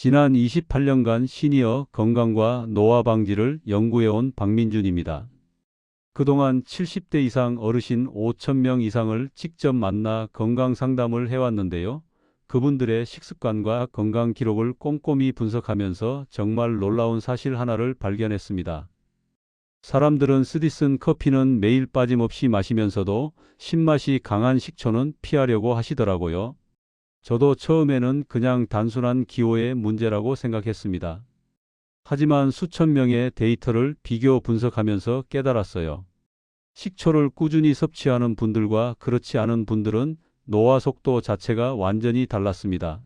지난 28년간 시니어 건강과 노화 방지를 연구해온 박민준입니다. 그동안 70대 이상 어르신 5,000명 이상을 직접 만나 건강 상담을 해왔는데요. 그분들의 식습관과 건강 기록을 꼼꼼히 분석하면서 정말 놀라운 사실 하나를 발견했습니다. 사람들은 쓰디쓴 커피는 매일 빠짐없이 마시면서도 신맛이 강한 식초는 피하려고 하시더라고요. 저도 처음에는 그냥 단순한 기호의 문제라고 생각했습니다. 하지만 수천 명의 데이터를 비교 분석하면서 깨달았어요. 식초를 꾸준히 섭취하는 분들과 그렇지 않은 분들은 노화 속도 자체가 완전히 달랐습니다.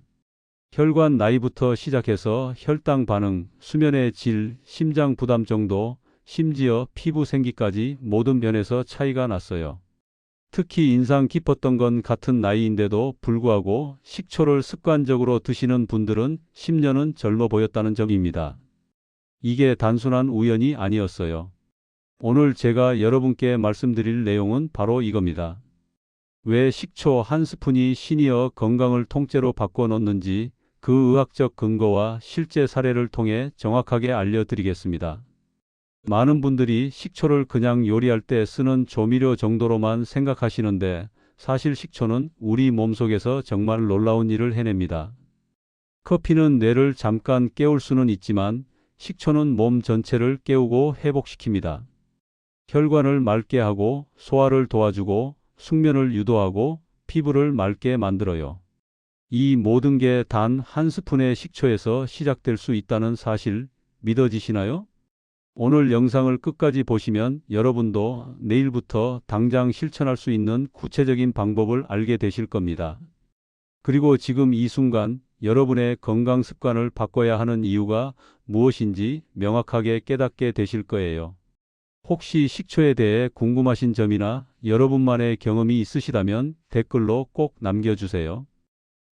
혈관 나이부터 시작해서 혈당 반응, 수면의 질, 심장 부담 정도, 심지어 피부 생기까지 모든 면에서 차이가 났어요. 특히 인상 깊었던 건 같은 나이인데도 불구하고 식초를 습관적으로 드시는 분들은 10년은 젊어 보였다는 점입니다. 이게 단순한 우연이 아니었어요. 오늘 제가 여러분께 말씀드릴 내용은 바로 이겁니다. 왜 식초 한 스푼이 시니어 건강을 통째로 바꿔놓는지 그 의학적 근거와 실제 사례를 통해 정확하게 알려드리겠습니다. 많은 분들이 식초를 그냥 요리할 때 쓰는 조미료 정도로만 생각하시는데 사실 식초는 우리 몸속에서 정말 놀라운 일을 해냅니다. 커피는 뇌를 잠깐 깨울 수는 있지만 식초는 몸 전체를 깨우고 회복시킵니다. 혈관을 맑게 하고 소화를 도와주고 숙면을 유도하고 피부를 맑게 만들어요. 이 모든 게 단 한 스푼의 식초에서 시작될 수 있다는 사실 믿어지시나요? 오늘 영상을 끝까지 보시면 여러분도 내일부터 당장 실천할 수 있는 구체적인 방법을 알게 되실 겁니다. 그리고 지금 이 순간 여러분의 건강 습관을 바꿔야 하는 이유가 무엇인지 명확하게 깨닫게 되실 거예요. 혹시 식초에 대해 궁금하신 점이나 여러분만의 경험이 있으시다면 댓글로 꼭 남겨주세요.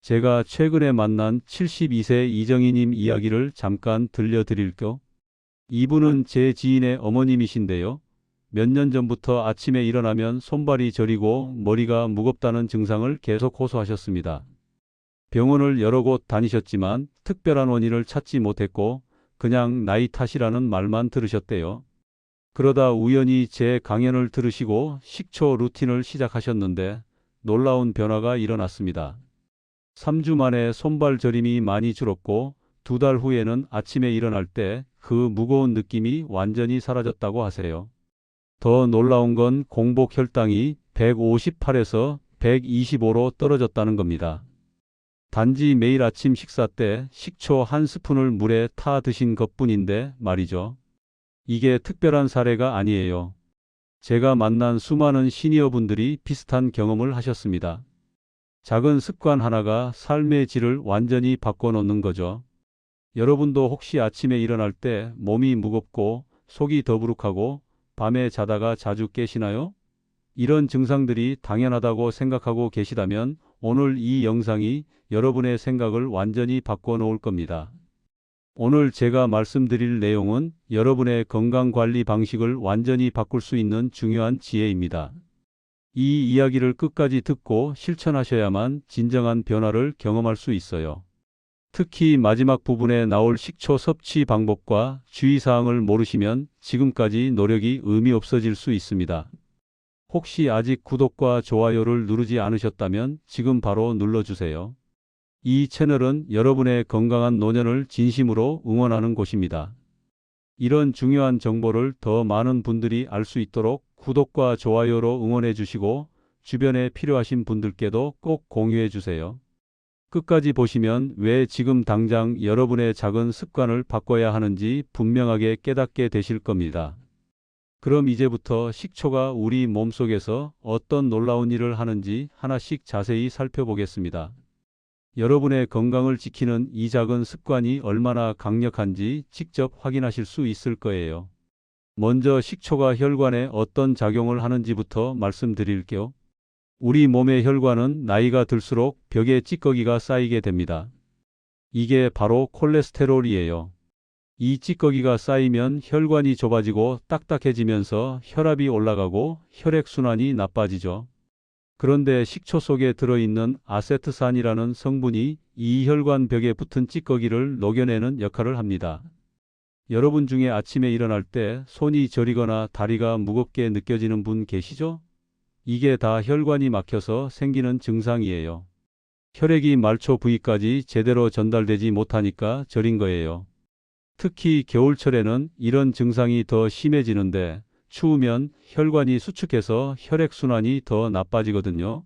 제가 최근에 만난 72세 이정희님 이야기를 잠깐 들려드릴게요. 이분은 제 지인의 어머님이신데요. 몇 년 전부터 아침에 일어나면 손발이 저리고 머리가 무겁다는 증상을 계속 호소하셨습니다. 병원을 여러 곳 다니셨지만 특별한 원인을 찾지 못했고 그냥 나이 탓이라는 말만 들으셨대요. 그러다 우연히 제 강연을 들으시고 식초 루틴을 시작하셨는데 놀라운 변화가 일어났습니다. 3주 만에 손발 저림이 많이 줄었고 2달 후에는 아침에 일어날 때 그 무거운 느낌이 완전히 사라졌다고 하세요. 더 놀라운 건 공복 혈당이 158에서 125로 떨어졌다는 겁니다. 단지 매일 아침 식사 때 식초 한 스푼을 물에 타 드신 것뿐인데 말이죠. 이게 특별한 사례가 아니에요. 제가 만난 수많은 시니어분들이 비슷한 경험을 하셨습니다. 작은 습관 하나가 삶의 질을 완전히 바꿔놓는 거죠. 여러분도 혹시 아침에 일어날 때 몸이 무겁고 속이 더부룩하고 밤에 자다가 자주 깨시나요? 이런 증상들이 당연하다고 생각하고 계시다면 오늘 이 영상이 여러분의 생각을 완전히 바꿔놓을 겁니다. 오늘 제가 말씀드릴 내용은 여러분의 건강관리 방식을 완전히 바꿀 수 있는 중요한 지혜입니다. 이 이야기를 끝까지 듣고 실천하셔야만 진정한 변화를 경험할 수 있어요. 특히 마지막 부분에 나올 식초 섭취 방법과 주의사항을 모르시면 지금까지 노력이 의미 없어질 수 있습니다. 혹시 아직 구독과 좋아요를 누르지 않으셨다면 지금 바로 눌러주세요. 이 채널은 여러분의 건강한 노년을 진심으로 응원하는 곳입니다. 이런 중요한 정보를 더 많은 분들이 알 수 있도록 구독과 좋아요로 응원해 주시고 주변에 필요하신 분들께도 꼭 공유해 주세요. 끝까지 보시면 왜 지금 당장 여러분의 작은 습관을 바꿔야 하는지 분명하게 깨닫게 되실 겁니다. 그럼 이제부터 식초가 우리 몸속에서 어떤 놀라운 일을 하는지 하나씩 자세히 살펴보겠습니다. 여러분의 건강을 지키는 이 작은 습관이 얼마나 강력한지 직접 확인하실 수 있을 거예요. 먼저 식초가 혈관에 어떤 작용을 하는지부터 말씀드릴게요. 우리 몸의 혈관은 나이가 들수록 벽에 찌꺼기가 쌓이게 됩니다. 이게 바로 콜레스테롤이에요. 이 찌꺼기가 쌓이면 혈관이 좁아지고 딱딱해지면서 혈압이 올라가고 혈액순환이 나빠지죠. 그런데 식초 속에 들어있는 아세트산이라는 성분이 이 혈관 벽에 붙은 찌꺼기를 녹여내는 역할을 합니다. 여러분 중에 아침에 일어날 때 손이 저리거나 다리가 무겁게 느껴지는 분 계시죠? 이게 다 혈관이 막혀서 생기는 증상이에요. 혈액이 말초 부위까지 제대로 전달되지 못하니까 저린 거예요. 특히 겨울철에는 이런 증상이 더 심해지는데 추우면 혈관이 수축해서 혈액순환이 더 나빠지거든요.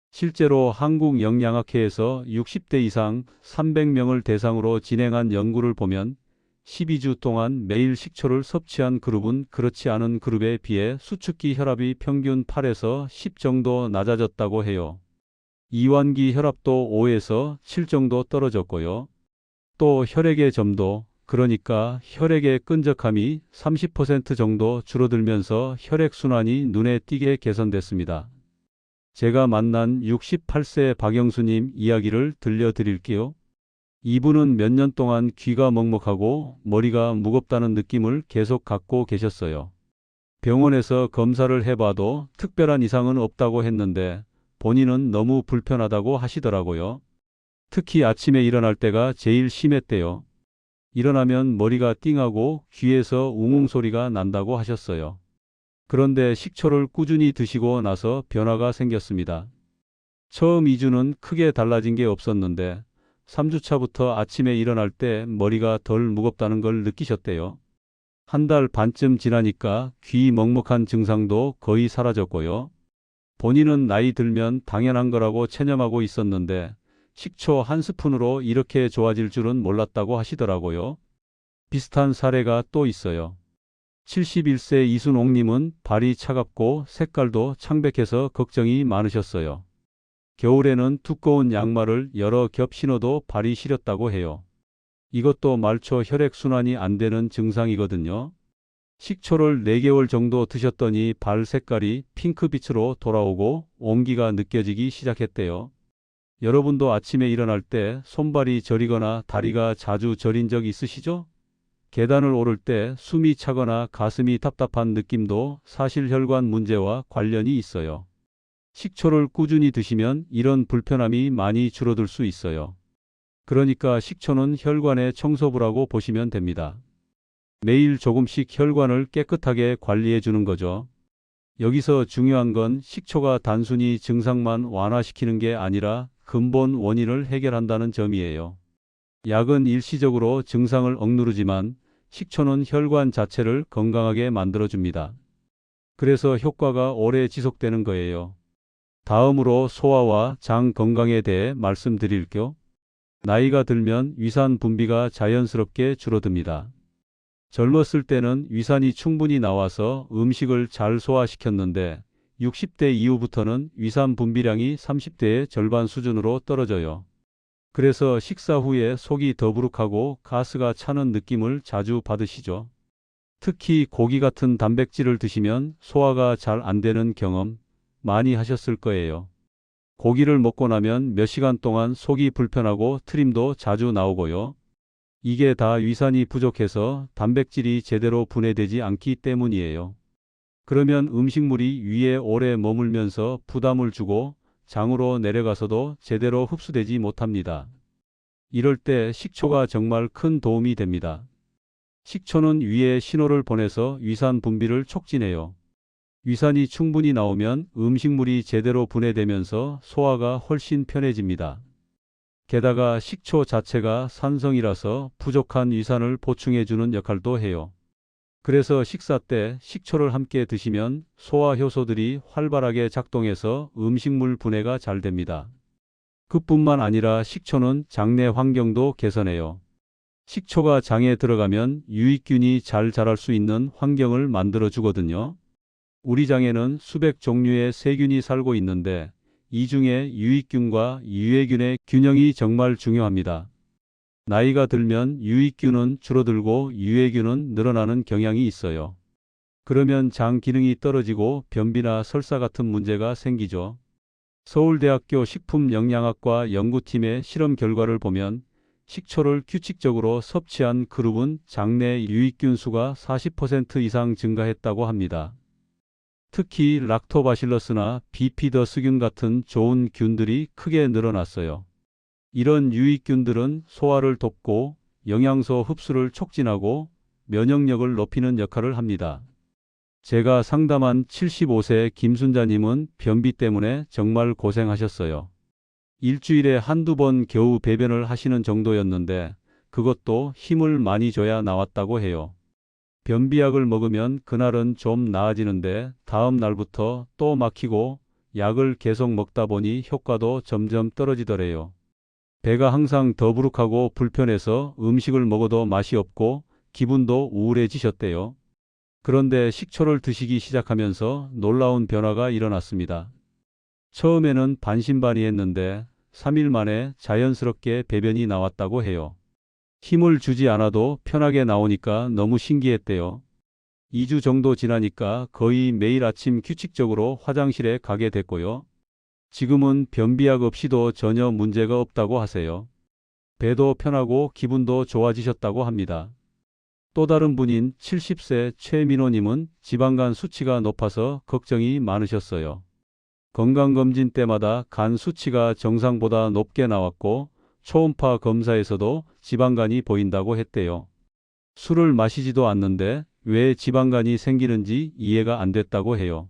실제로 한국영양학회에서 60대 이상 300명을 대상으로 진행한 연구를 보면 12주 동안 매일 식초를 섭취한 그룹은 그렇지 않은 그룹에 비해 수축기 혈압이 평균 8에서 10 정도 낮아졌다고 해요. 이완기 혈압도 5에서 7 정도 떨어졌고요. 또 혈액의 점도, 그러니까 혈액의 끈적함이 30% 정도 줄어들면서 혈액순환이 눈에 띄게 개선됐습니다. 제가 만난 68세 박영수님 이야기를 들려드릴게요. 이분은 몇 년 동안 귀가 먹먹하고 머리가 무겁다는 느낌을 계속 갖고 계셨어요. 병원에서 검사를 해봐도 특별한 이상은 없다고 했는데 본인은 너무 불편하다고 하시더라고요. 특히 아침에 일어날 때가 제일 심했대요. 일어나면 머리가 띵하고 귀에서 웅웅 소리가 난다고 하셨어요. 그런데 식초를 꾸준히 드시고 나서 변화가 생겼습니다. 처음 2주는 크게 달라진 게 없었는데 3주차부터 아침에 일어날 때 머리가 덜 무겁다는 걸 느끼셨대요. 한 달 반쯤 지나니까 귀 먹먹한 증상도 거의 사라졌고요. 본인은 나이 들면 당연한 거라고 체념하고 있었는데 식초 한 스푼으로 이렇게 좋아질 줄은 몰랐다고 하시더라고요. 비슷한 사례가 또 있어요. 71세 이순옥님은 발이 차갑고 색깔도 창백해서 걱정이 많으셨어요. 겨울에는 두꺼운 양말을 여러 겹 신어도 발이 시렸다고 해요. 이것도 말초 혈액순환이 안 되는 증상이거든요. 식초를 4개월 정도 드셨더니 발 색깔이 핑크빛으로 돌아오고 온기가 느껴지기 시작했대요. 여러분도 아침에 일어날 때 손발이 저리거나 다리가 자주 저린 적 있으시죠? 계단을 오를 때 숨이 차거나 가슴이 답답한 느낌도 사실 혈관 문제와 관련이 있어요. 식초를 꾸준히 드시면 이런 불편함이 많이 줄어들 수 있어요. 그러니까 식초는 혈관의 청소부라고 보시면 됩니다. 매일 조금씩 혈관을 깨끗하게 관리해 주는 거죠. 여기서 중요한 건 식초가 단순히 증상만 완화시키는 게 아니라 근본 원인을 해결한다는 점이에요. 약은 일시적으로 증상을 억누르지만 식초는 혈관 자체를 건강하게 만들어줍니다. 그래서 효과가 오래 지속되는 거예요. 다음으로 소화와 장 건강에 대해 말씀드릴게요. 나이가 들면 위산 분비가 자연스럽게 줄어듭니다. 젊었을 때는 위산이 충분히 나와서 음식을 잘 소화시켰는데 60대 이후부터는 위산 분비량이 30대의 절반 수준으로 떨어져요. 그래서 식사 후에 속이 더부룩하고 가스가 차는 느낌을 자주 받으시죠. 특히 고기 같은 단백질을 드시면 소화가 잘 안 되는 경험 많이 하셨을 거예요. 고기를 먹고 나면 몇 시간 동안 속이 불편하고 트림도 자주 나오고요. 이게 다 위산이 부족해서 단백질이 제대로 분해되지 않기 때문이에요. 그러면 음식물이 위에 오래 머물면서 부담을 주고 장으로 내려가서도 제대로 흡수되지 못합니다. 이럴 때 식초가 정말 큰 도움이 됩니다. 식초는 위에 신호를 보내서 위산 분비를 촉진해요. 위산이 충분히 나오면 음식물이 제대로 분해되면서 소화가 훨씬 편해집니다. 게다가 식초 자체가 산성이라서 부족한 위산을 보충해주는 역할도 해요. 그래서 식사 때 식초를 함께 드시면 소화 효소들이 활발하게 작동해서 음식물 분해가 잘 됩니다. 그뿐만 아니라 식초는 장내 환경도 개선해요. 식초가 장에 들어가면 유익균이 잘 자랄 수 있는 환경을 만들어 주거든요. 우리 장에는 수백 종류의 세균이 살고 있는데 이 중에 유익균과 유해균의 균형이 정말 중요합니다. 나이가 들면 유익균은 줄어들고 유해균은 늘어나는 경향이 있어요. 그러면 장 기능이 떨어지고 변비나 설사 같은 문제가 생기죠. 서울대학교 식품영양학과 연구팀의 실험 결과를 보면 식초를 규칙적으로 섭취한 그룹은 장내 유익균 수가 40% 이상 증가했다고 합니다. 특히 락토바실러스나 비피더스균 같은 좋은 균들이 크게 늘어났어요. 이런 유익균들은 소화를 돕고 영양소 흡수를 촉진하고 면역력을 높이는 역할을 합니다. 제가 상담한 75세 김순자님은 변비 때문에 정말 고생하셨어요. 일주일에 한두 번 겨우 배변을 하시는 정도였는데 그것도 힘을 많이 줘야 나왔다고 해요. 변비약을 먹으면 그날은 좀 나아지는데 다음 날부터 또 막히고 약을 계속 먹다 보니 효과도 점점 떨어지더래요. 배가 항상 더부룩하고 불편해서 음식을 먹어도 맛이 없고 기분도 우울해지셨대요. 그런데 식초를 드시기 시작하면서 놀라운 변화가 일어났습니다. 처음에는 반신반의했는데 3일 만에 자연스럽게 배변이 나왔다고 해요. 힘을 주지 않아도 편하게 나오니까 너무 신기했대요. 2주 정도 지나니까 거의 매일 아침 규칙적으로 화장실에 가게 됐고요. 지금은 변비약 없이도 전혀 문제가 없다고 하세요. 배도 편하고 기분도 좋아지셨다고 합니다. 또 다른 분인 70세 최민호님은 지방간 수치가 높아서 걱정이 많으셨어요. 건강검진 때마다 간 수치가 정상보다 높게 나왔고 초음파 검사에서도 지방간이 보인다고 했대요. 술을 마시지도 않는데 왜 지방간이 생기는지 이해가 안 됐다고 해요.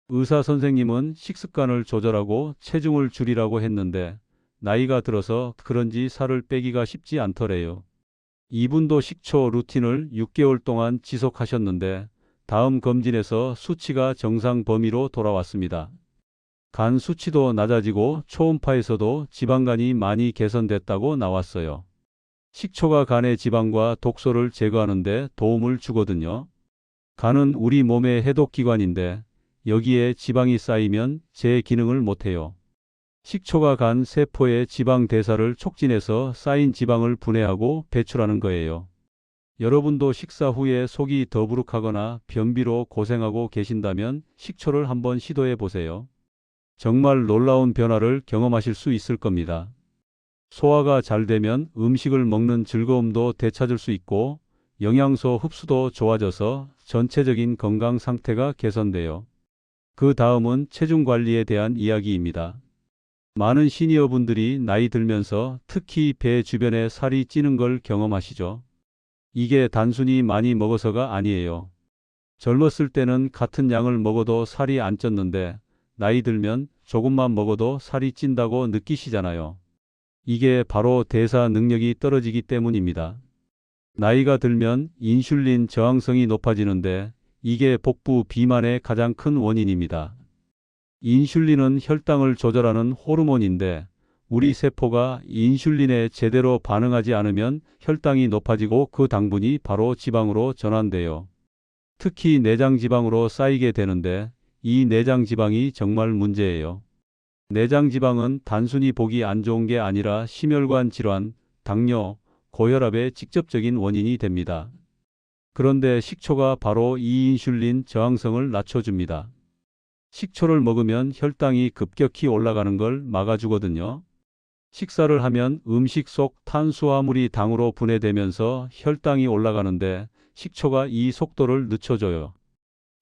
의사 선생님은 식습관을 조절하고 체중을 줄이라고 했는데 나이가 들어서 그런지 살을 빼기가 쉽지 않더래요. 이분도 식초 루틴을 6개월 동안 지속하셨는데 다음 검진에서 수치가 정상 범위로 돌아왔습니다. 간 수치도 낮아지고 초음파에서도 지방간이 많이 개선됐다고 나왔어요. 식초가 간의 지방과 독소를 제거하는 데 도움을 주거든요. 간은 우리 몸의 해독기관인데 여기에 지방이 쌓이면 제 기능을 못해요. 식초가 간 세포의 지방 대사를 촉진해서 쌓인 지방을 분해하고 배출하는 거예요. 여러분도 식사 후에 속이 더부룩하거나 변비로 고생하고 계신다면 식초를 한번 시도해 보세요. 정말 놀라운 변화를 경험하실 수 있을 겁니다. 소화가 잘 되면 음식을 먹는 즐거움도 되찾을 수 있고 영양소 흡수도 좋아져서 전체적인 건강 상태가 개선돼요. 그 다음은 체중 관리에 대한 이야기입니다. 많은 시니어분들이 나이 들면서 특히 배 주변에 살이 찌는 걸 경험하시죠? 이게 단순히 많이 먹어서가 아니에요. 젊었을 때는 같은 양을 먹어도 살이 안 쪘는데 나이 들면 조금만 먹어도 살이 찐다고 느끼시잖아요. 이게 바로 대사 능력이 떨어지기 때문입니다. 나이가 들면 인슐린 저항성이 높아지는데 이게 복부 비만의 가장 큰 원인입니다. 인슐린은 혈당을 조절하는 호르몬인데 우리 세포가 인슐린에 제대로 반응하지 않으면 혈당이 높아지고 그 당분이 바로 지방으로 전환돼요. 특히 내장 지방으로 쌓이게 되는데 이 내장 지방이 정말 문제예요. 내장 지방은 단순히 보기 안 좋은 게 아니라 심혈관 질환, 당뇨, 고혈압의 직접적인 원인이 됩니다. 그런데 식초가 바로 이 인슐린 저항성을 낮춰줍니다. 식초를 먹으면 혈당이 급격히 올라가는 걸 막아주거든요. 식사를 하면 음식 속 탄수화물이 당으로 분해되면서 혈당이 올라가는데 식초가 이 속도를 늦춰줘요.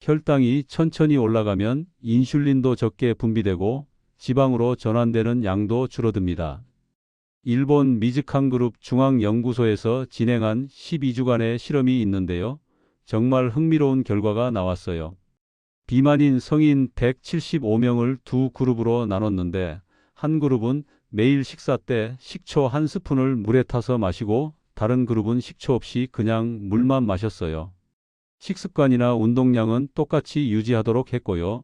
혈당이 천천히 올라가면 인슐린도 적게 분비되고 지방으로 전환되는 양도 줄어듭니다. 일본 미즈칸 그룹 중앙연구소에서 진행한 12주간의 실험이 있는데요. 정말 흥미로운 결과가 나왔어요. 비만인 성인 175명을 두 그룹으로 나눴는데 한 그룹은 매일 식사 때 식초 한 스푼을 물에 타서 마시고 다른 그룹은 식초 없이 그냥 물만 마셨어요. 식습관이나 운동량은 똑같이 유지하도록 했고요.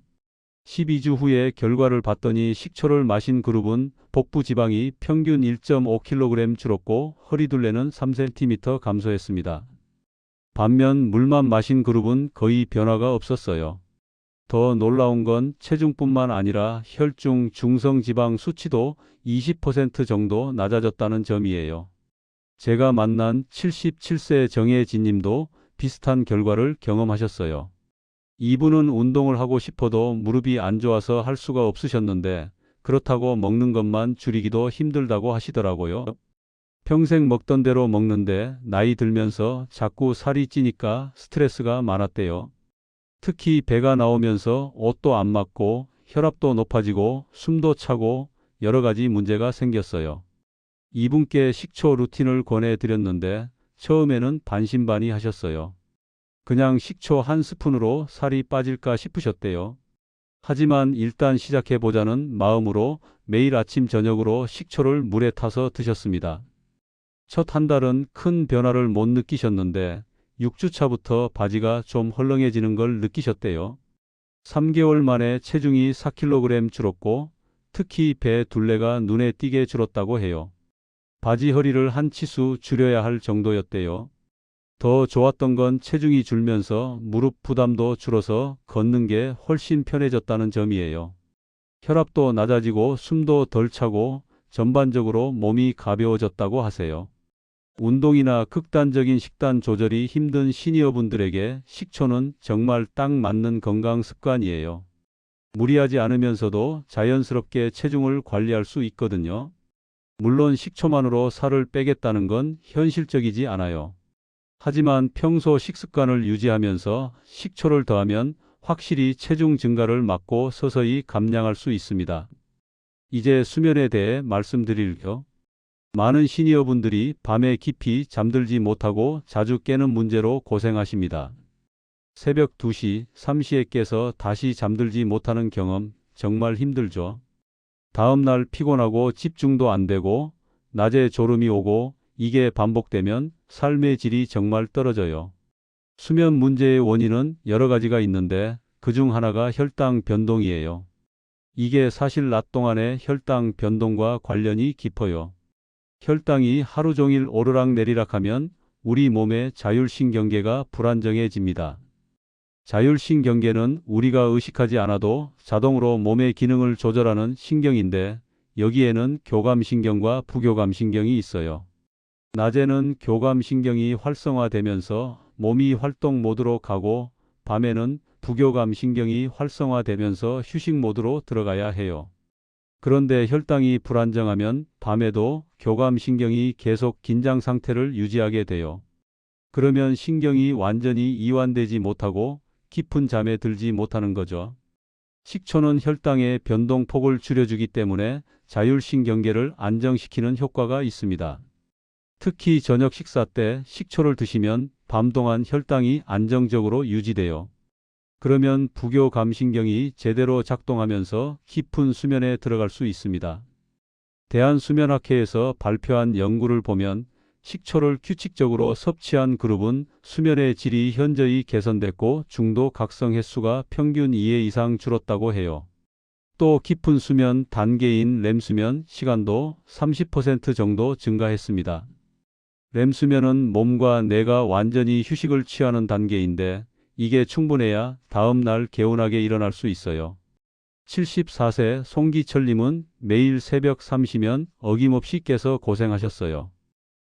12주 후에 결과를 봤더니 식초를 마신 그룹은 복부 지방이 평균 1.5kg 줄었고 허리둘레는 3cm 감소했습니다. 반면 물만 마신 그룹은 거의 변화가 없었어요. 더 놀라운 건 체중뿐만 아니라 혈중 중성지방 수치도 20% 정도 낮아졌다는 점이에요. 제가 만난 77세 정혜진 님도 비슷한 결과를 경험하셨어요. 이분은 운동을 하고 싶어도 무릎이 안 좋아서 할 수가 없으셨는데 그렇다고 먹는 것만 줄이기도 힘들다고 하시더라고요. 평생 먹던 대로 먹는데 나이 들면서 자꾸 살이 찌니까 스트레스가 많았대요. 특히 배가 나오면서 옷도 안 맞고 혈압도 높아지고 숨도 차고 여러 가지 문제가 생겼어요. 이분께 식초 루틴을 권해드렸는데 처음에는 반신반의하셨어요. 그냥 식초 한 스푼으로 살이 빠질까 싶으셨대요. 하지만 일단 시작해보자는 마음으로 매일 아침 저녁으로 식초를 물에 타서 드셨습니다. 첫 한 달은 큰 변화를 못 느끼셨는데 6주 차부터 바지가 좀 헐렁해지는 걸 느끼셨대요. 3개월 만에 체중이 4kg 줄었고 특히 배 둘레가 눈에 띄게 줄었다고 해요. 바지 허리를 한 치수 줄여야 할 정도였대요. 더 좋았던 건 체중이 줄면서 무릎 부담도 줄어서 걷는 게 훨씬 편해졌다는 점이에요. 혈압도 낮아지고 숨도 덜 차고 전반적으로 몸이 가벼워졌다고 하세요. 운동이나 극단적인 식단 조절이 힘든 시니어분들에게 식초는 정말 딱 맞는 건강 습관이에요. 무리하지 않으면서도 자연스럽게 체중을 관리할 수 있거든요. 물론 식초만으로 살을 빼겠다는 건 현실적이지 않아요. 하지만 평소 식습관을 유지하면서 식초를 더하면 확실히 체중 증가를 막고 서서히 감량할 수 있습니다. 이제 수면에 대해 말씀드릴게요. 많은 시니어분들이 밤에 깊이 잠들지 못하고 자주 깨는 문제로 고생하십니다. 새벽 2시, 3시에 깨서 다시 잠들지 못하는 경험 정말 힘들죠. 다음 날 피곤하고 집중도 안 되고 낮에 졸음이 오고 이게 반복되면 삶의 질이 정말 떨어져요. 수면 문제의 원인은 여러 가지가 있는데 그중 하나가 혈당 변동이에요. 이게 사실 낮 동안의 혈당 변동과 관련이 깊어요. 혈당이 하루 종일 오르락내리락하면 우리 몸의 자율신경계가 불안정해집니다. 자율신경계는 우리가 의식하지 않아도 자동으로 몸의 기능을 조절하는 신경인데 여기에는 교감신경과 부교감신경이 있어요. 낮에는 교감신경이 활성화되면서 몸이 활동 모드로 가고 밤에는 부교감신경이 활성화되면서 휴식 모드로 들어가야 해요. 그런데 혈당이 불안정하면 밤에도 교감신경이 계속 긴장 상태를 유지하게 돼요. 그러면 신경이 완전히 이완되지 못하고 깊은 잠에 들지 못하는 거죠. 식초는 혈당의 변동폭을 줄여주기 때문에 자율신경계를 안정시키는 효과가 있습니다. 특히 저녁 식사 때 식초를 드시면 밤 동안 혈당이 안정적으로 유지돼요. 그러면 부교감신경이 제대로 작동하면서 깊은 수면에 들어갈 수 있습니다. 대한수면학회에서 발표한 연구를 보면 식초를 규칙적으로 섭취한 그룹은 수면의 질이 현저히 개선됐고 중도 각성 횟수가 평균 2회 이상 줄었다고 해요. 또 깊은 수면 단계인 렘수면 시간도 30% 정도 증가했습니다. 렘수면은 몸과 뇌가 완전히 휴식을 취하는 단계인데 이게 충분해야 다음 날 개운하게 일어날 수 있어요. 74세 송기철님은 매일 새벽 3시면 어김없이 깨서 고생하셨어요.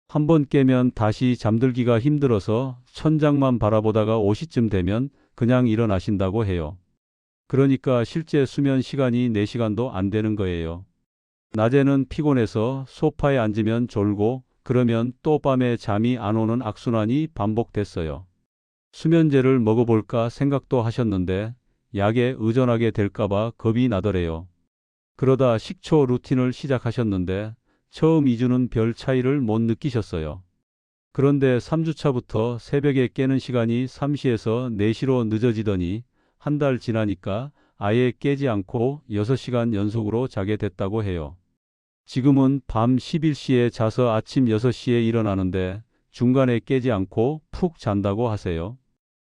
한번 깨면 다시 잠들기가 힘들어서 천장만 바라보다가 5시쯤 되면 그냥 일어나신다고 해요. 그러니까 실제 수면 시간이 4시간도 안 되는 거예요. 낮에는 피곤해서 소파에 앉으면 졸고 그러면 또 밤에 잠이 안 오는 악순환이 반복됐어요. 수면제를 먹어볼까 생각도 하셨는데 약에 의존하게 될까봐 겁이 나더래요. 그러다 식초 루틴을 시작하셨는데 처음 2주는 별 차이를 못 느끼셨어요. 그런데 3주차부터 새벽에 깨는 시간이 3시에서 4시로 늦어지더니 한 달 지나니까 아예 깨지 않고 6시간 연속으로 자게 됐다고 해요. 지금은 밤 11시에 자서 아침 6시에 일어나는데 중간에 깨지 않고 푹 잔다고 하세요.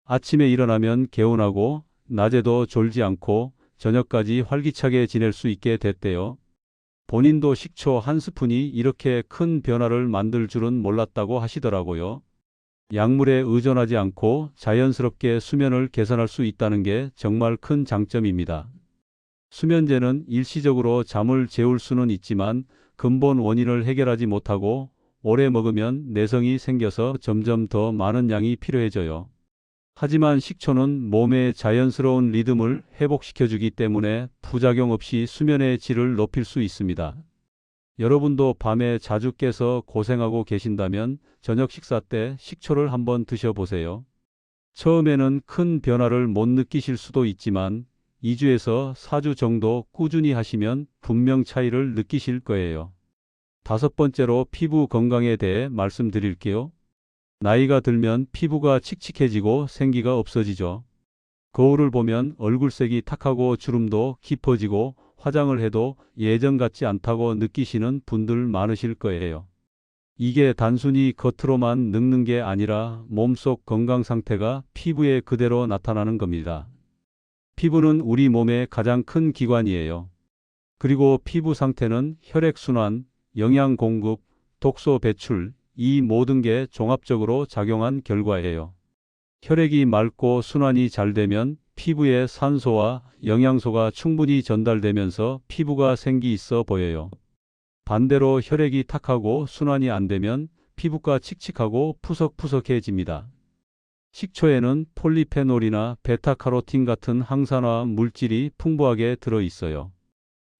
아침에 일어나면 개운하고 낮에도 졸지 않고 저녁까지 활기차게 지낼 수 있게 됐대요. 본인도 식초 한 스푼이 이렇게 큰 변화를 만들 줄은 몰랐다고 하시더라고요. 약물에 의존하지 않고 자연스럽게 수면을 개선할 수 있다는 게 정말 큰 장점입니다. 수면제는 일시적으로 잠을 재울 수는 있지만 근본 원인을 해결하지 못하고 오래 먹으면 내성이 생겨서 점점 더 많은 양이 필요해져요. 하지만 식초는 몸의 자연스러운 리듬을 회복시켜주기 때문에 부작용 없이 수면의 질을 높일 수 있습니다. 여러분도 밤에 자주 깨서 고생하고 계신다면 저녁 식사 때 식초를 한번 드셔보세요. 처음에는 큰 변화를 못 느끼실 수도 있지만 2주에서 4주 정도 꾸준히 하시면 분명 차이를 느끼실 거예요. 다섯 번째로 피부 건강에 대해 말씀드릴게요. 나이가 들면 피부가 칙칙해지고 생기가 없어지죠. 거울을 보면 얼굴색이 탁하고 주름도 깊어지고 화장을 해도 예전 같지 않다고 느끼시는 분들 많으실 거예요. 이게 단순히 겉으로만 늙는 게 아니라 몸속 건강 상태가 피부에 그대로 나타나는 겁니다. 피부는 우리 몸의 가장 큰 기관이에요. 그리고 피부 상태는 혈액순환, 영양 공급, 독소 배출, 이 모든 게 종합적으로 작용한 결과예요. 혈액이 맑고 순환이 잘 되면 피부에 산소와 영양소가 충분히 전달되면서 피부가 생기 있어 보여요. 반대로 혈액이 탁하고 순환이 안 되면 피부가 칙칙하고 푸석푸석해집니다. 식초에는 폴리페놀이나 베타카로틴 같은 항산화 물질이 풍부하게 들어 있어요.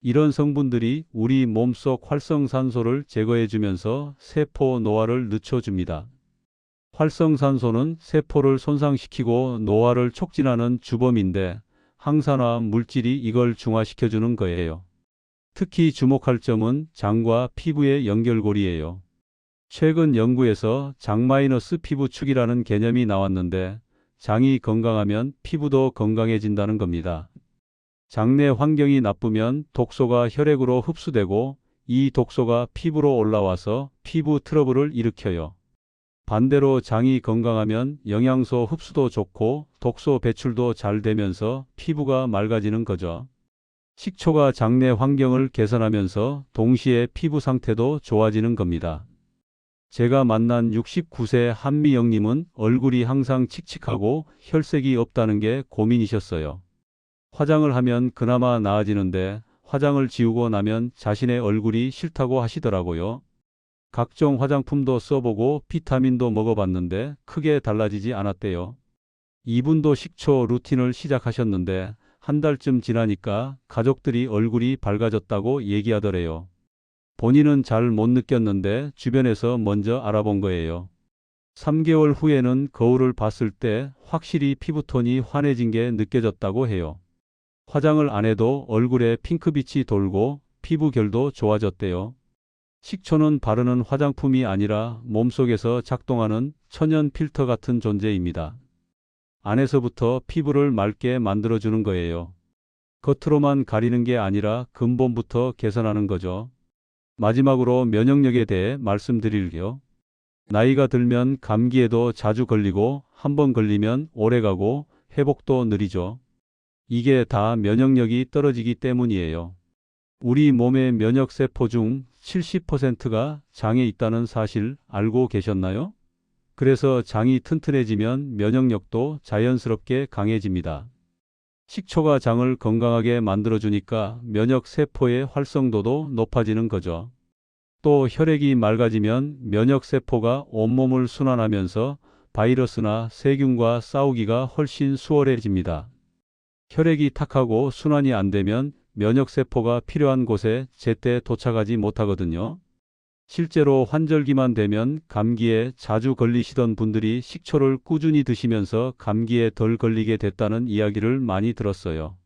이런 성분들이 우리 몸속 활성산소를 제거해주면서 세포 노화를 늦춰줍니다. 활성산소는 세포를 손상시키고 노화를 촉진하는 주범인데 항산화 물질이 이걸 중화시켜주는 거예요. 특히 주목할 점은 장과 피부의 연결고리예요. 최근 연구에서 장-피부축이라는 개념이 나왔는데 장이 건강하면 피부도 건강해진다는 겁니다. 장내 환경이 나쁘면 독소가 혈액으로 흡수되고 이 독소가 피부로 올라와서 피부 트러블을 일으켜요. 반대로 장이 건강하면 영양소 흡수도 좋고 독소 배출도 잘 되면서 피부가 맑아지는 거죠. 식초가 장내 환경을 개선하면서 동시에 피부 상태도 좋아지는 겁니다. 제가 만난 69세 한미영님은 얼굴이 항상 칙칙하고 혈색이 없다는 게 고민이셨어요. 화장을 하면 그나마 나아지는데 화장을 지우고 나면 자신의 얼굴이 싫다고 하시더라고요. 각종 화장품도 써보고 비타민도 먹어봤는데 크게 달라지지 않았대요. 이분도 식초 루틴을 시작하셨는데 한 달쯤 지나니까 가족들이 얼굴이 밝아졌다고 얘기하더래요. 본인은 잘 못 느꼈는데 주변에서 먼저 알아본 거예요. 3개월 후에는 거울을 봤을 때 확실히 피부톤이 환해진 게 느껴졌다고 해요. 화장을 안 해도 얼굴에 핑크빛이 돌고 피부결도 좋아졌대요. 식초는 바르는 화장품이 아니라 몸속에서 작동하는 천연 필터 같은 존재입니다. 안에서부터 피부를 맑게 만들어주는 거예요. 겉으로만 가리는 게 아니라 근본부터 개선하는 거죠. 마지막으로 면역력에 대해 말씀드릴게요. 나이가 들면 감기에도 자주 걸리고 한 번 걸리면 오래가고 회복도 느리죠. 이게 다 면역력이 떨어지기 때문이에요. 우리 몸의 면역세포 중 70%가 장에 있다는 사실 알고 계셨나요? 그래서 장이 튼튼해지면 면역력도 자연스럽게 강해집니다. 식초가 장을 건강하게 만들어주니까 면역세포의 활성도도 높아지는 거죠. 또 혈액이 맑아지면 면역세포가 온몸을 순환하면서 바이러스나 세균과 싸우기가 훨씬 수월해집니다. 혈액이 탁하고 순환이 안 되면 면역세포가 필요한 곳에 제때 도착하지 못하거든요. 실제로 환절기만 되면 감기에 자주 걸리시던 분들이 식초를 꾸준히 드시면서 감기에 덜 걸리게 됐다는 이야기를 많이 들었어요.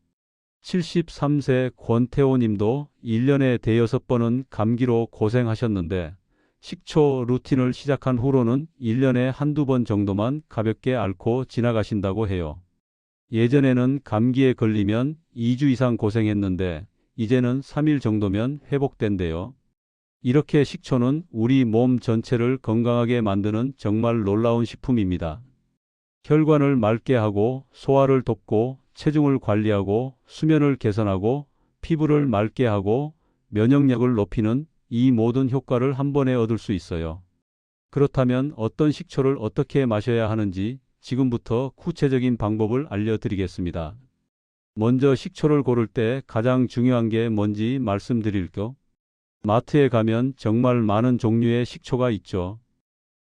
73세 권태호 님도 1년에 대여섯 번은 감기로 고생하셨는데 식초 루틴을 시작한 후로는 1년에 한두 번 정도만 가볍게 앓고 지나가신다고 해요. 예전에는 감기에 걸리면 2주 이상 고생했는데 이제는 3일 정도면 회복된대요. 이렇게 식초는 우리 몸 전체를 건강하게 만드는 정말 놀라운 식품입니다. 혈관을 맑게 하고 소화를 돕고 체중을 관리하고 수면을 개선하고 피부를 맑게 하고 면역력을 높이는 이 모든 효과를 한 번에 얻을 수 있어요. 그렇다면 어떤 식초를 어떻게 마셔야 하는지 지금부터 구체적인 방법을 알려드리겠습니다. 먼저 식초를 고를 때 가장 중요한 게 뭔지 말씀드릴게요. 마트에 가면 정말 많은 종류의 식초가 있죠.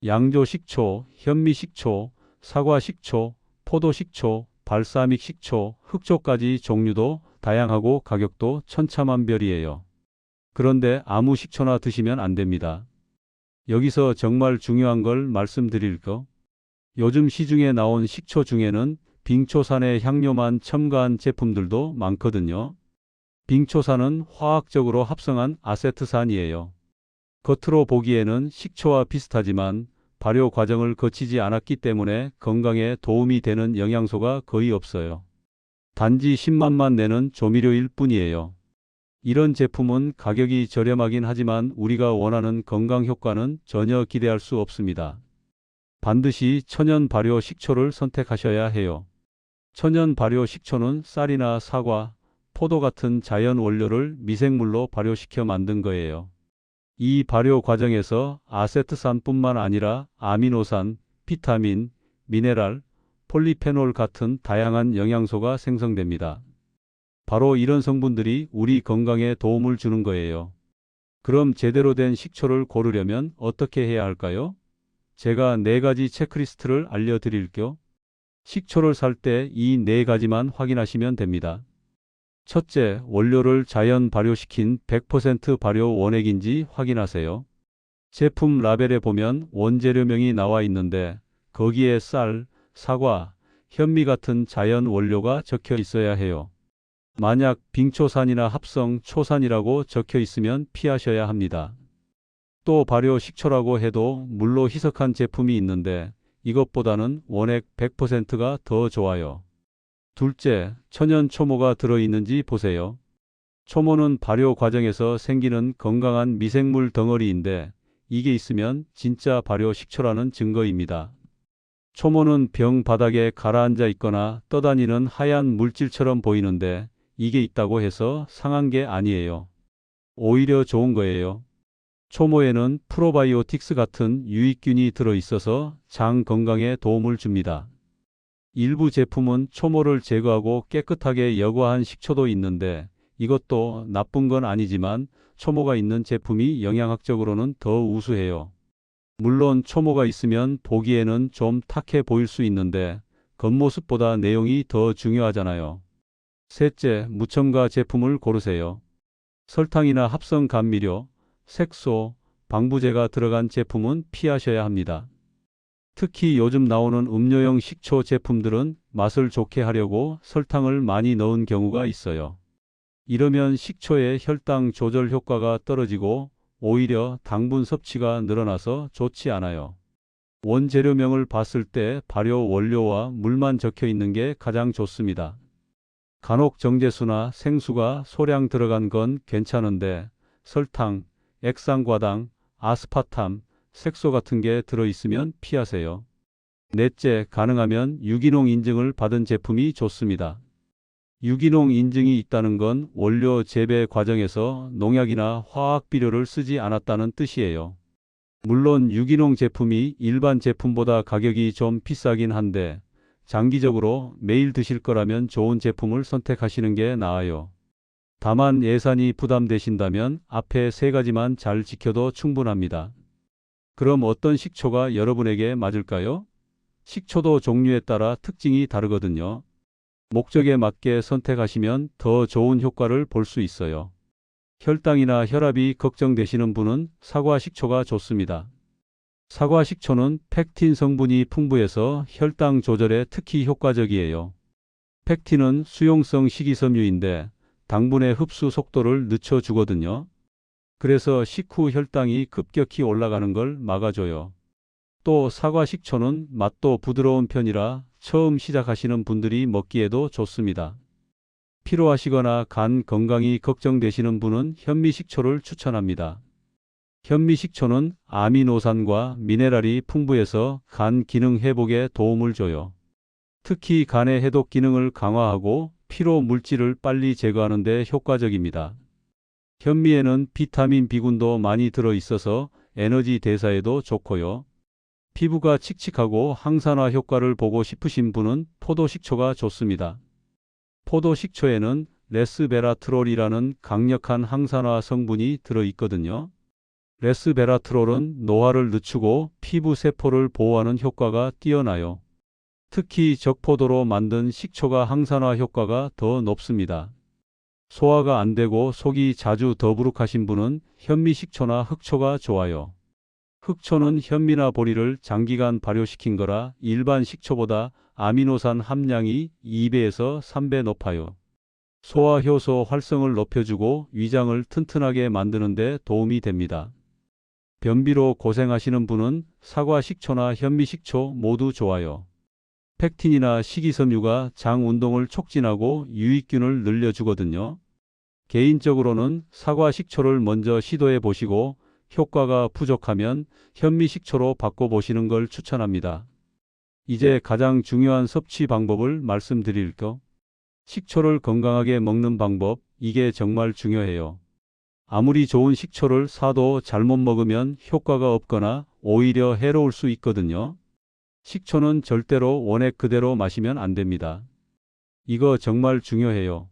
양조 식초, 현미 식초, 사과 식초, 포도 식초, 발사믹 식초, 흑초까지 종류도 다양하고 가격도 천차만별이에요. 그런데 아무 식초나 드시면 안 됩니다. 여기서 정말 중요한 걸 말씀드릴게요. 요즘 시중에 나온 식초 중에는 빙초산의 향료만 첨가한 제품들도 많거든요. 빙초산은 화학적으로 합성한 아세트산이에요. 겉으로 보기에는 식초와 비슷하지만 발효 과정을 거치지 않았기 때문에 건강에 도움이 되는 영양소가 거의 없어요. 단지 신맛만 내는 조미료일 뿐이에요. 이런 제품은 가격이 저렴하긴 하지만 우리가 원하는 건강 효과는 전혀 기대할 수 없습니다. 반드시 천연 발효 식초를 선택하셔야 해요. 천연 발효 식초는 쌀이나 사과, 포도 같은 자연 원료를 미생물로 발효시켜 만든 거예요. 이 발효 과정에서 아세트산뿐만 아니라 아미노산, 비타민, 미네랄, 폴리페놀 같은 다양한 영양소가 생성됩니다. 바로 이런 성분들이 우리 건강에 도움을 주는 거예요. 그럼 제대로 된 식초를 고르려면 어떻게 해야 할까요? 제가 4가지 체크리스트를 알려드릴게요. 식초를 살 때 이 4가지만 확인하시면 됩니다. 첫째, 원료를 자연 발효시킨 100% 발효 원액인지 확인하세요. 제품 라벨에 보면 원재료명이 나와 있는데 거기에 쌀, 사과, 현미 같은 자연 원료가 적혀 있어야 해요. 만약 빙초산이나 합성 초산이라고 적혀 있으면 피하셔야 합니다. 또 발효 식초라고 해도 물로 희석한 제품이 있는데 이것보다는 원액 100%가 더 좋아요. 둘째, 천연 초모가 들어있는지 보세요. 초모는 발효 과정에서 생기는 건강한 미생물 덩어리인데 이게 있으면 진짜 발효 식초라는 증거입니다. 초모는 병 바닥에 가라앉아 있거나 떠다니는 하얀 물질처럼 보이는데 이게 있다고 해서 상한 게 아니에요. 오히려 좋은 거예요. 초모에는 프로바이오틱스 같은 유익균이 들어있어서 장 건강에 도움을 줍니다. 일부 제품은 초모를 제거하고 깨끗하게 여과한 식초도 있는데 이것도 나쁜 건 아니지만 초모가 있는 제품이 영양학적으로는 더 우수해요. 물론 초모가 있으면 보기에는 좀 탁해 보일 수 있는데 겉모습보다 내용이 더 중요하잖아요. 셋째, 무첨가 제품을 고르세요. 설탕이나 합성 감미료, 색소, 방부제가 들어간 제품은 피하셔야 합니다. 특히 요즘 나오는 음료용 식초 제품들은 맛을 좋게 하려고 설탕을 많이 넣은 경우가 있어요. 이러면 식초의 혈당 조절 효과가 떨어지고 오히려 당분 섭취가 늘어나서 좋지 않아요. 원재료명을 봤을 때 발효 원료와 물만 적혀 있는 게 가장 좋습니다. 간혹 정제수나 생수가 소량 들어간 건 괜찮은데 설탕, 액상과당, 아스파탐, 색소 같은 게 들어있으면 피하세요. 넷째, 가능하면 유기농 인증을 받은 제품이 좋습니다. 유기농 인증이 있다는 건 원료 재배 과정에서 농약이나 화학 비료를 쓰지 않았다는 뜻이에요. 물론 유기농 제품이 일반 제품보다 가격이 좀 비싸긴 한데 장기적으로 매일 드실 거라면 좋은 제품을 선택하시는 게 나아요. 다만 예산이 부담되신다면 앞에 3가지만 잘 지켜도 충분합니다. 그럼 어떤 식초가 여러분에게 맞을까요? 식초도 종류에 따라 특징이 다르거든요. 목적에 맞게 선택하시면 더 좋은 효과를 볼 수 있어요. 혈당이나 혈압이 걱정되시는 분은 사과 식초가 좋습니다. 사과 식초는 펙틴 성분이 풍부해서 혈당 조절에 특히 효과적이에요. 펙틴은 수용성 식이섬유인데 당분의 흡수 속도를 늦춰주거든요. 그래서 식후 혈당이 급격히 올라가는 걸 막아줘요. 또 사과 식초는 맛도 부드러운 편이라 처음 시작하시는 분들이 먹기에도 좋습니다. 피로하시거나 간 건강이 걱정되시는 분은 현미식초를 추천합니다. 현미식초는 아미노산과 미네랄이 풍부해서 간 기능 회복에 도움을 줘요. 특히 간의 해독 기능을 강화하고 피로 물질을 빨리 제거하는 데 효과적입니다. 현미에는 비타민 B군도 많이 들어있어서 에너지 대사에도 좋고요. 피부가 칙칙하고 항산화 효과를 보고 싶으신 분은 포도식초가 좋습니다. 포도식초에는 레스베라트롤이라는 강력한 항산화 성분이 들어있거든요. 레스베라트롤은 노화를 늦추고 피부 세포를 보호하는 효과가 뛰어나요. 특히 적포도로 만든 식초가 항산화 효과가 더 높습니다. 소화가 안 되고 속이 자주 더부룩하신 분은 현미식초나 흑초가 좋아요. 흑초는 현미나 보리를 장기간 발효시킨 거라 일반 식초보다 아미노산 함량이 2배에서 3배 높아요. 소화 효소 활성을 높여주고 위장을 튼튼하게 만드는 데 도움이 됩니다. 변비로 고생하시는 분은 사과 식초나 현미 식초 모두 좋아요. 펙틴이나 식이섬유가 장 운동을 촉진하고 유익균을 늘려주거든요. 개인적으로는 사과 식초를 먼저 시도해 보시고 효과가 부족하면 현미 식초로 바꿔보시는 걸 추천합니다. 이제 가장 중요한 섭취 방법을 말씀드릴게요. 식초를 건강하게 먹는 방법, 이게 정말 중요해요. 아무리 좋은 식초를 사도 잘못 먹으면 효과가 없거나 오히려 해로울 수 있거든요. 식초는 절대로 원액 그대로 마시면 안 됩니다. 이거 정말 중요해요.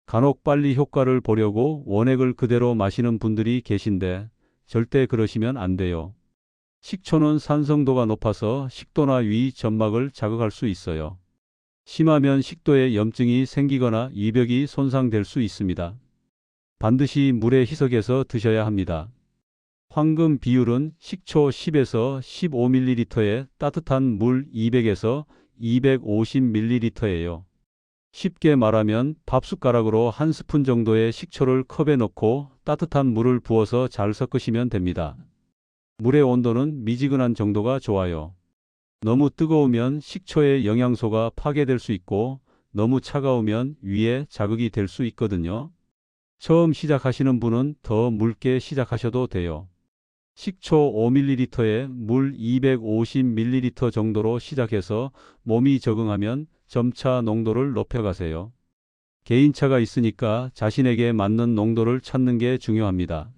간혹 빨리 효과를 보려고 원액을 그대로 마시는 분들이 계신데 절대 그러시면 안 돼요. 식초는 산성도가 높아서 식도나 위 점막을 자극할 수 있어요. 심하면 식도에 염증이 생기거나 이벽이 손상될 수 있습니다. 반드시 물에 희석해서 드셔야 합니다. 황금 비율은 식초 10에서 15ml에 따뜻한 물 200에서 250ml예요. 쉽게 말하면 밥숟가락으로 한 스푼 정도의 식초를 컵에 넣고 따뜻한 물을 부어서 잘 섞으시면 됩니다. 물의 온도는 미지근한 정도가 좋아요. 너무 뜨거우면 식초의 영양소가 파괴될 수 있고 너무 차가우면 위에 자극이 될 수 있거든요. 처음 시작하시는 분은 더 묽게 시작하셔도 돼요. 식초 5ml에 물 250ml 정도로 시작해서 몸이 적응하면 점차 농도를 높여가세요. 개인차가 있으니까 자신에게 맞는 농도를 찾는 게 중요합니다.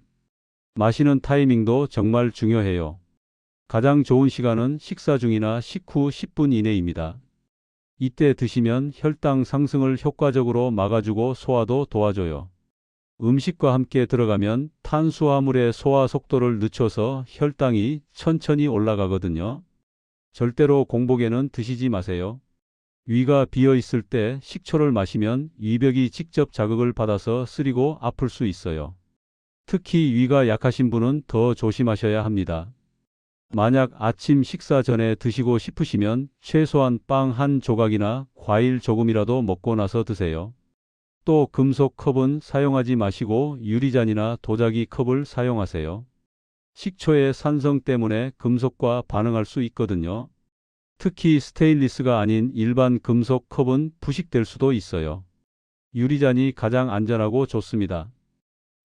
마시는 타이밍도 정말 중요해요. 가장 좋은 시간은 식사 중이나 식후 10분 이내입니다. 이때 드시면 혈당 상승을 효과적으로 막아주고 소화도 도와줘요. 음식과 함께 들어가면 탄수화물의 소화 속도를 늦춰서 혈당이 천천히 올라가거든요. 절대로 공복에는 드시지 마세요. 위가 비어 있을 때 식초를 마시면 위벽이 직접 자극을 받아서 쓰리고 아플 수 있어요. 특히 위가 약하신 분은 더 조심하셔야 합니다. 만약 아침 식사 전에 드시고 싶으시면 최소한 빵 한 조각이나 과일 조금이라도 먹고 나서 드세요. 또 금속 컵은 사용하지 마시고 유리잔이나 도자기 컵을 사용하세요. 식초의 산성 때문에 금속과 반응할 수 있거든요. 특히 스테인리스가 아닌 일반 금속 컵은 부식될 수도 있어요. 유리잔이 가장 안전하고 좋습니다.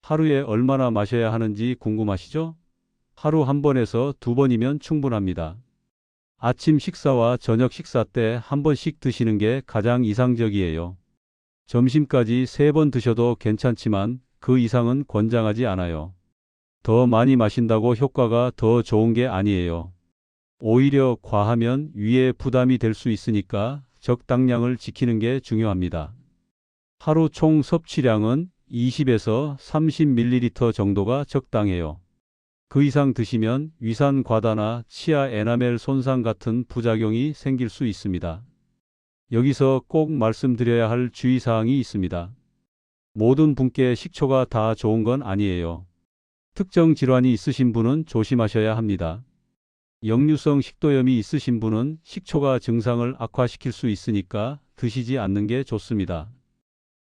하루에 얼마나 마셔야 하는지 궁금하시죠? 하루 한 번에서 두 번이면 충분합니다. 아침 식사와 저녁 식사 때 한 번씩 드시는 게 가장 이상적이에요. 점심까지 3번 드셔도 괜찮지만 그 이상은 권장하지 않아요. 더 많이 마신다고 효과가 더 좋은 게 아니에요. 오히려 과하면 위에 부담이 될 수 있으니까 적당량을 지키는 게 중요합니다. 하루 총 섭취량은 20에서 30ml 정도가 적당해요. 그 이상 드시면 위산 과다나 치아 에나멜 손상 같은 부작용이 생길 수 있습니다. 여기서 꼭 말씀드려야 할 주의사항이 있습니다. 모든 분께 식초가 다 좋은 건 아니에요. 특정 질환이 있으신 분은 조심하셔야 합니다. 역류성 식도염이 있으신 분은 식초가 증상을 악화시킬 수 있으니까 드시지 않는 게 좋습니다.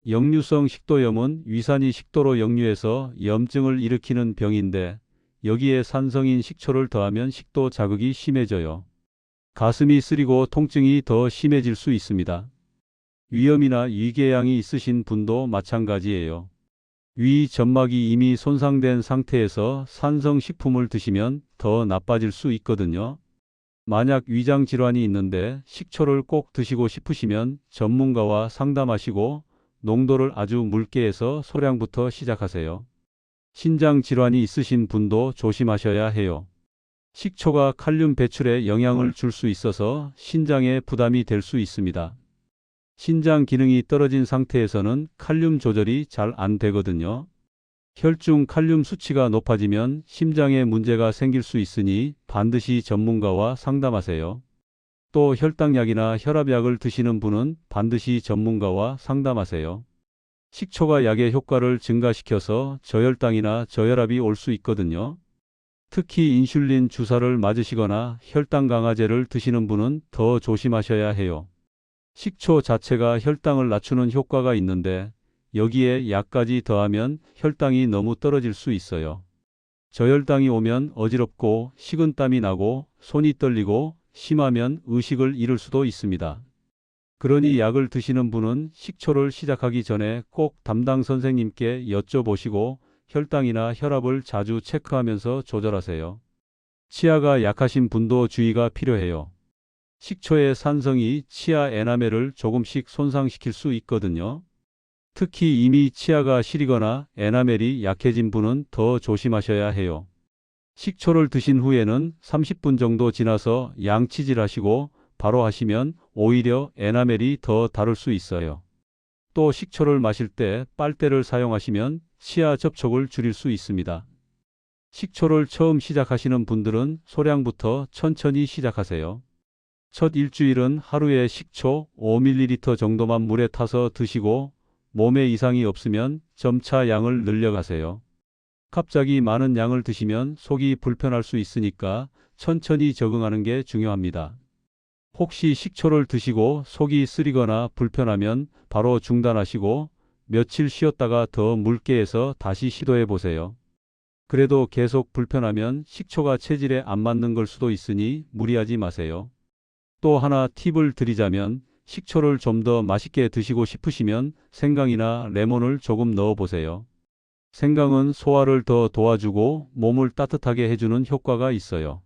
역류성 식도염은 위산이 식도로 역류해서 염증을 일으키는 병인데 여기에 산성인 식초를 더하면 식도 자극이 심해져요. 가슴이 쓰리고 통증이 더 심해질 수 있습니다. 위염이나 위궤양이 있으신 분도 마찬가지예요. 위 점막이 이미 손상된 상태에서 산성 식품을 드시면 더 나빠질 수 있거든요. 만약 위장 질환이 있는데 식초를 꼭 드시고 싶으시면 전문가와 상담하시고 농도를 아주 묽게 해서 소량부터 시작하세요. 신장 질환이 있으신 분도 조심하셔야 해요. 식초가 칼륨 배출에 영향을 줄 수 있어서 신장에 부담이 될 수 있습니다. 신장 기능이 떨어진 상태에서는 칼륨 조절이 잘 안 되거든요. 혈중 칼륨 수치가 높아지면 심장에 문제가 생길 수 있으니 반드시 전문가와 상담하세요. 또 혈당약이나 혈압약을 드시는 분은 반드시 전문가와 상담하세요. 식초가 약의 효과를 증가시켜서 저혈당이나 저혈압이 올 수 있거든요. 특히 인슐린 주사를 맞으시거나 혈당 강화제를 드시는 분은 더 조심하셔야 해요. 식초 자체가 혈당을 낮추는 효과가 있는데 여기에 약까지 더하면 혈당이 너무 떨어질 수 있어요. 저혈당이 오면 어지럽고 식은땀이 나고 손이 떨리고 심하면 의식을 잃을 수도 있습니다. 그러니 약을 드시는 분은 식초를 시작하기 전에 꼭 담당 선생님께 여쭤보시고 혈당이나 혈압을 자주 체크하면서 조절하세요. 치아가 약하신 분도 주의가 필요해요. 식초의 산성이 치아 에나멜을 조금씩 손상시킬 수 있거든요. 특히 이미 치아가 시리거나 에나멜이 약해진 분은 더 조심하셔야 해요. 식초를 드신 후에는 30분 정도 지나서 양치질하시고 바로 하시면 오히려 에나멜이 더 다를 수 있어요. 또 식초를 마실 때 빨대를 사용하시면 치아 접촉을 줄일 수 있습니다. 식초를 처음 시작하시는 분들은 소량부터 천천히 시작하세요. 첫 일주일은 하루에 식초 5ml 정도만 물에 타서 드시고 몸에 이상이 없으면 점차 양을 늘려가세요. 갑자기 많은 양을 드시면 속이 불편할 수 있으니까 천천히 적응하는 게 중요합니다. 혹시 식초를 드시고 속이 쓰리거나 불편하면 바로 중단하시고 며칠 쉬었다가 더 묽게 해서 다시 시도해 보세요. 그래도 계속 불편하면 식초가 체질에 안 맞는 걸 수도 있으니 무리하지 마세요. 또 하나 팁을 드리자면 식초를 좀 더 맛있게 드시고 싶으시면 생강이나 레몬을 조금 넣어 보세요. 생강은 소화를 더 도와주고 몸을 따뜻하게 해주는 효과가 있어요.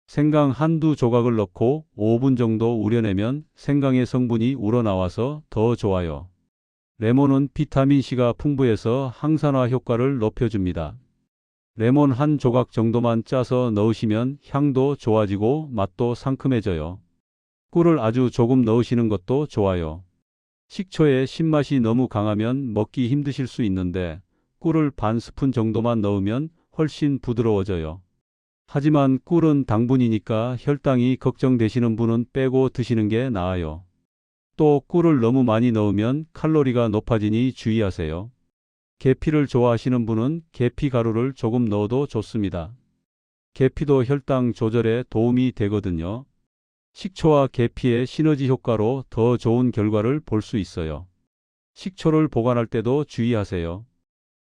생강 한두 조각을 넣고 5분 정도 우려내면 생강의 성분이 우러나와서 더 좋아요. 레몬은 비타민C가 풍부해서 항산화 효과를 높여줍니다. 레몬 한 조각 정도만 짜서 넣으시면 향도 좋아지고 맛도 상큼해져요. 꿀을 아주 조금 넣으시는 것도 좋아요. 식초의 신맛이 너무 강하면 먹기 힘드실 수 있는데 꿀을 반 스푼 정도만 넣으면 훨씬 부드러워져요. 하지만 꿀은 당분이니까 혈당이 걱정되시는 분은 빼고 드시는 게 나아요. 또 꿀을 너무 많이 넣으면 칼로리가 높아지니 주의하세요. 계피를 좋아하시는 분은 계피 가루를 조금 넣어도 좋습니다. 계피도 혈당 조절에 도움이 되거든요. 식초와 계피의 시너지 효과로 더 좋은 결과를 볼 수 있어요. 식초를 보관할 때도 주의하세요.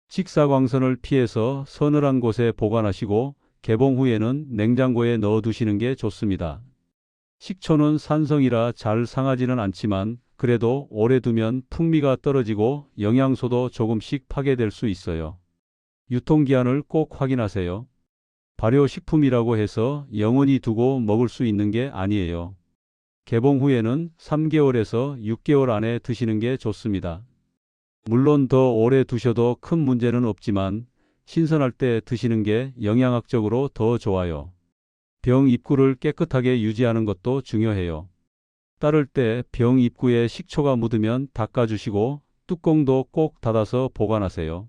직사광선을 피해서 서늘한 곳에 보관하시고 개봉 후에는 냉장고에 넣어 두시는 게 좋습니다. 식초는 산성이라 잘 상하지는 않지만 그래도 오래 두면 풍미가 떨어지고 영양소도 조금씩 파괴될 수 있어요. 유통기한을 꼭 확인하세요. 발효식품이라고 해서 영원히 두고 먹을 수 있는 게 아니에요. 개봉 후에는 3개월에서 6개월 안에 드시는 게 좋습니다. 물론 더 오래 두셔도 큰 문제는 없지만 신선할 때 드시는 게 영양학적으로 더 좋아요. 병 입구를 깨끗하게 유지하는 것도 중요해요. 따를 때 병 입구에 식초가 묻으면 닦아주시고 뚜껑도 꼭 닫아서 보관하세요.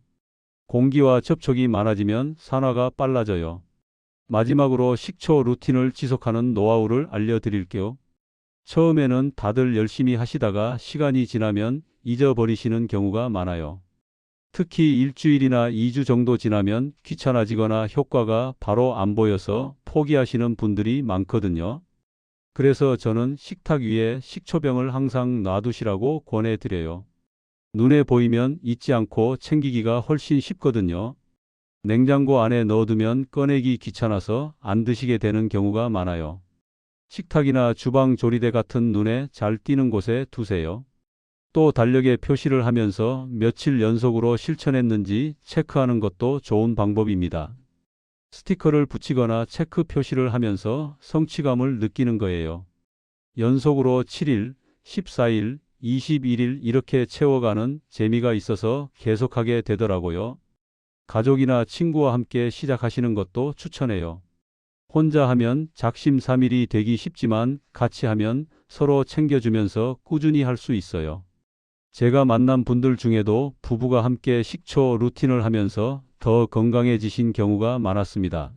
공기와 접촉이 많아지면 산화가 빨라져요. 마지막으로 식초 루틴을 지속하는 노하우를 알려드릴게요. 처음에는 다들 열심히 하시다가 시간이 지나면 잊어버리시는 경우가 많아요. 특히 일주일이나 2주 정도 지나면 귀찮아지거나 효과가 바로 안 보여서 포기하시는 분들이 많거든요. 그래서 저는 식탁 위에 식초병을 항상 놔두시라고 권해드려요. 눈에 보이면 잊지 않고 챙기기가 훨씬 쉽거든요. 냉장고 안에 넣어두면 꺼내기 귀찮아서 안 드시게 되는 경우가 많아요. 식탁이나 주방 조리대 같은 눈에 잘 띄는 곳에 두세요. 또 달력에 표시를 하면서 며칠 연속으로 실천했는지 체크하는 것도 좋은 방법입니다. 스티커를 붙이거나 체크 표시를 하면서 성취감을 느끼는 거예요. 연속으로 7일, 14일, 21일 이렇게 채워가는 재미가 있어서 계속하게 되더라고요. 가족이나 친구와 함께 시작하시는 것도 추천해요. 혼자 하면 작심삼일이 되기 쉽지만 같이 하면 서로 챙겨주면서 꾸준히 할 수 있어요. 제가 만난 분들 중에도 부부가 함께 식초 루틴을 하면서 더 건강해지신 경우가 많았습니다.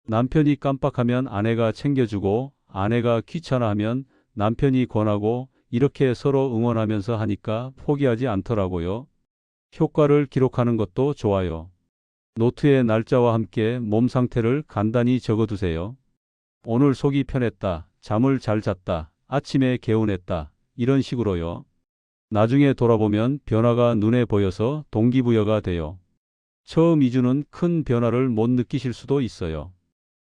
남편이 깜빡하면 아내가 챙겨주고 아내가 귀찮아하면 남편이 권하고 이렇게 서로 응원하면서 하니까 포기하지 않더라고요. 효과를 기록하는 것도 좋아요. 노트에 날짜와 함께 몸 상태를 간단히 적어두세요. 오늘 속이 편했다. 잠을 잘 잤다. 아침에 개운했다. 이런 식으로요. 나중에 돌아보면 변화가 눈에 보여서 동기부여가 돼요. 처음 2주는 큰 변화를 못 느끼실 수도 있어요.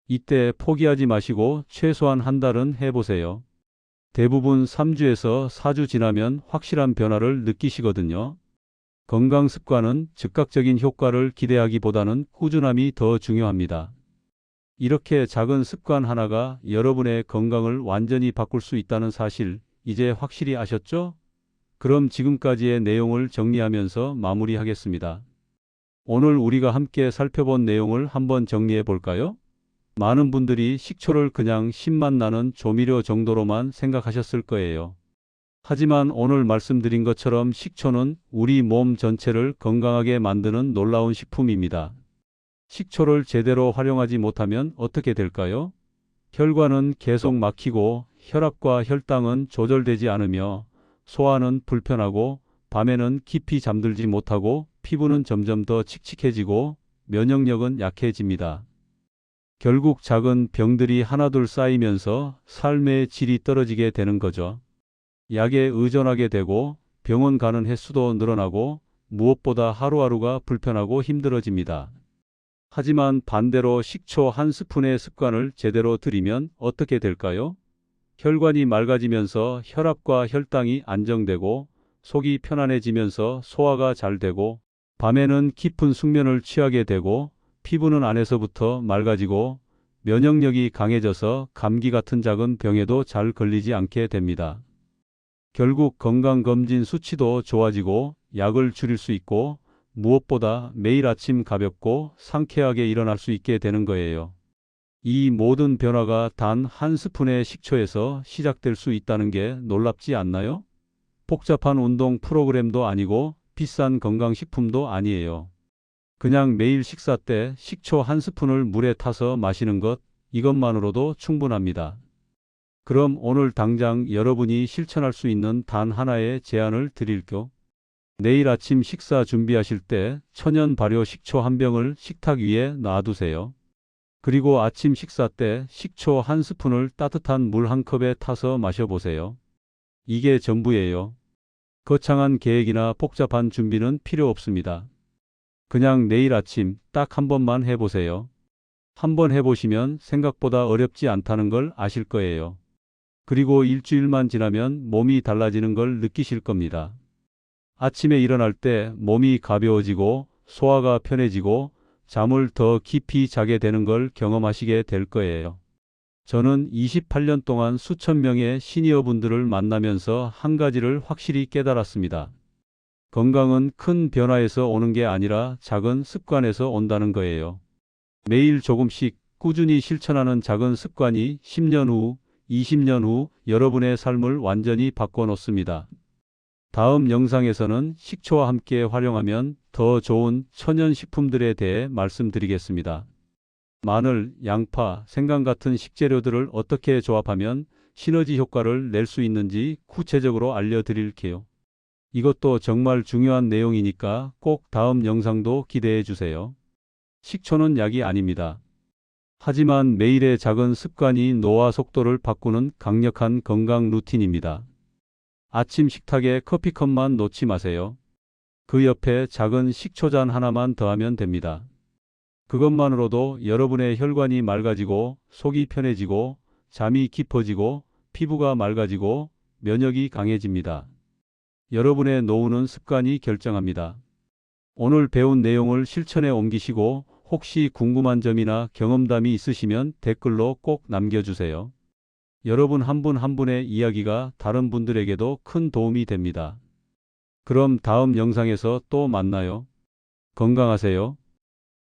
이때 포기하지 마시고 최소한 한 달은 해보세요. 대부분 3주에서 4주 지나면 확실한 변화를 느끼시거든요. 건강 습관은 즉각적인 효과를 기대하기보다는 꾸준함이 더 중요합니다. 이렇게 작은 습관 하나가 여러분의 건강을 완전히 바꿀 수 있다는 사실, 이제 확실히 아셨죠? 그럼 지금까지의 내용을 정리하면서 마무리하겠습니다. 오늘 우리가 함께 살펴본 내용을 한번 정리해 볼까요? 많은 분들이 식초를 그냥 신맛 나는 조미료 정도로만 생각하셨을 거예요. 하지만 오늘 말씀드린 것처럼 식초는 우리 몸 전체를 건강하게 만드는 놀라운 식품입니다. 식초를 제대로 활용하지 못하면 어떻게 될까요? 혈관은 계속 막히고 혈압과 혈당은 조절되지 않으며 소화는 불편하고 밤에는 깊이 잠들지 못하고 피부는 점점 더 칙칙해지고 면역력은 약해집니다. 결국 작은 병들이 하나둘 쌓이면서 삶의 질이 떨어지게 되는 거죠. 약에 의존하게 되고 병원 가는 횟수도 늘어나고 무엇보다 하루하루가 불편하고 힘들어집니다. 하지만 반대로 식초 한 스푼의 습관을 제대로 들이면 어떻게 될까요? 혈관이 맑아지면서 혈압과 혈당이 안정되고 속이 편안해지면서 소화가 잘 되고 밤에는 깊은 숙면을 취하게 되고 피부는 안에서부터 맑아지고 면역력이 강해져서 감기 같은 작은 병에도 잘 걸리지 않게 됩니다. 결국 건강검진 수치도 좋아지고 약을 줄일 수 있고 무엇보다 매일 아침 가볍고 상쾌하게 일어날 수 있게 되는 거예요. 이 모든 변화가 단 한 스푼의 식초에서 시작될 수 있다는 게 놀랍지 않나요? 복잡한 운동 프로그램도 아니고 비싼 건강식품도 아니에요. 그냥 매일 식사 때 식초 한 스푼을 물에 타서 마시는 것, 이것만으로도 충분합니다. 그럼 오늘 당장 여러분이 실천할 수 있는 단 하나의 제안을 드릴게요. 내일 아침 식사 준비하실 때 천연 발효 식초 한 병을 식탁 위에 놔두세요. 그리고 아침 식사 때 식초 한 스푼을 따뜻한 물 한 컵에 타서 마셔보세요. 이게 전부예요. 거창한 계획이나 복잡한 준비는 필요 없습니다. 그냥 내일 아침 딱 한 번만 해보세요. 한번 해보시면 생각보다 어렵지 않다는 걸 아실 거예요. 그리고 일주일만 지나면 몸이 달라지는 걸 느끼실 겁니다. 아침에 일어날 때 몸이 가벼워지고 소화가 편해지고 잠을 더 깊이 자게 되는 걸 경험하시게 될 거예요. 저는 28년 동안 수천 명의 시니어분들을 만나면서 한 가지를 확실히 깨달았습니다. 건강은 큰 변화에서 오는 게 아니라 작은 습관에서 온다는 거예요. 매일 조금씩 꾸준히 실천하는 작은 습관이 10년 후, 20년 후 여러분의 삶을 완전히 바꿔놓습니다. 다음 영상에서는 식초와 함께 활용하면 더 좋은 천연식품들에 대해 말씀드리겠습니다. 마늘, 양파, 생강 같은 식재료들을 어떻게 조합하면 시너지 효과를 낼 수 있는지 구체적으로 알려드릴게요. 이것도 정말 중요한 내용이니까 꼭 다음 영상도 기대해 주세요. 식초는 약이 아닙니다. 하지만 매일의 작은 습관이 노화 속도를 바꾸는 강력한 건강 루틴입니다. 아침 식탁에 커피컵만 놓지 마세요. 그 옆에 작은 식초잔 하나만 더하면 됩니다. 그것만으로도 여러분의 혈관이 맑아지고 속이 편해지고 잠이 깊어지고 피부가 맑아지고 면역이 강해집니다. 여러분의 노후는 습관이 결정합니다. 오늘 배운 내용을 실천에 옮기시고 혹시 궁금한 점이나 경험담이 있으시면 댓글로 꼭 남겨주세요. 여러분 한 분 한 분의 이야기가 다른 분들에게도 큰 도움이 됩니다. 그럼 다음 영상에서 또 만나요. 건강하세요.